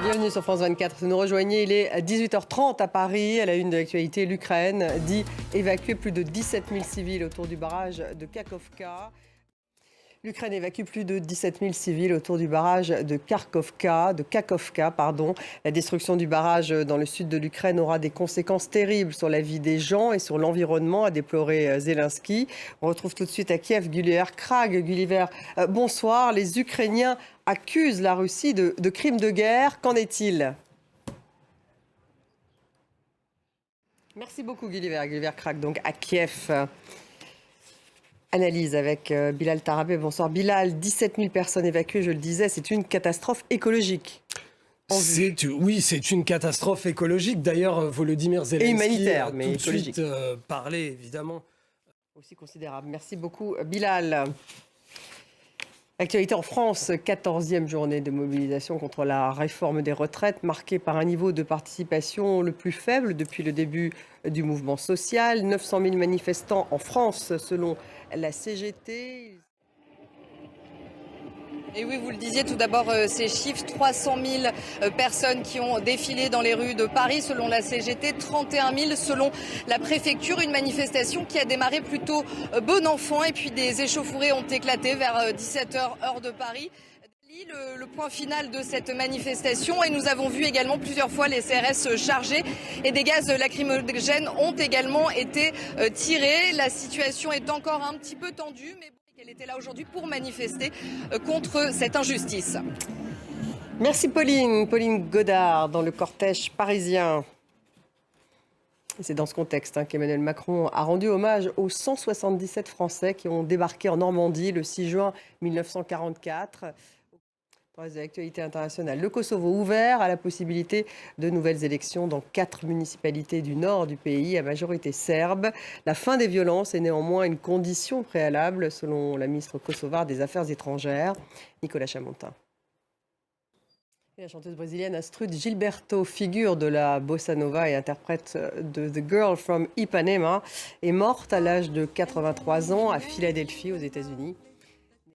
Bienvenue sur France 24. Vous nous rejoignez, il est à 18h30 à Paris. À la une de l'actualité, l'Ukraine dit évacuer plus de 17 000 civils autour du barrage de Kakhovka. L'Ukraine évacue plus de 17 000 civils autour du barrage de Kakhovka. La destruction du barrage dans le sud de l'Ukraine aura des conséquences terribles sur la vie des gens et sur l'environnement, a déploré Zelensky. On retrouve tout de suite à Kiev Gulliver Krag. Gulliver, bonsoir. Les Ukrainiens accusent la Russie de crimes de guerre. Qu'en est-il? Merci beaucoup Gulliver Krag, donc à Kiev. Analyse avec Bilal Tarabé. Bonsoir Bilal. 17 000 personnes évacuées, je le disais, c'est une catastrophe écologique. Oui, c'est une catastrophe écologique. D'ailleurs, Volodymyr Zelensky et humanitaire, mais tout de suite parlé, évidemment. Aussi considérable. Merci beaucoup Bilal. Actualité en France, 14e journée de mobilisation contre la réforme des retraites, marquée par un niveau de participation le plus faible depuis le début du mouvement social. 900 000 manifestants en France, selon la CGT. Et oui, vous le disiez tout d'abord, ces chiffres, 300 000 personnes qui ont défilé dans les rues de Paris selon la CGT, 31 000 selon la préfecture. Une manifestation qui a démarré plutôt bon enfant et puis des échauffourées ont éclaté vers 17h heure de Paris. Le point final de cette manifestation et nous avons vu également plusieurs fois les CRS chargés et des gaz lacrymogènes ont également été tirés. La situation est encore un petit peu tendue, mais bon, elle était là aujourd'hui pour manifester contre cette injustice. Merci Pauline Godard dans le cortège parisien. C'est dans ce contexte qu'Emmanuel Macron a rendu hommage aux 177 Français qui ont débarqué en Normandie le 6 juin 1944. Pour les actualités internationales, le Kosovo ouvert à la possibilité de nouvelles élections dans 4 municipalités du nord du pays à majorité serbe. La fin des violences est néanmoins une condition préalable selon la ministre kosovare des Affaires étrangères, Nicolas Chamontin. Et la chanteuse brésilienne Astrud Gilberto, figure de la bossa nova et interprète de The Girl from Ipanema, est morte à l'âge de 83 ans à Philadelphie aux États-Unis.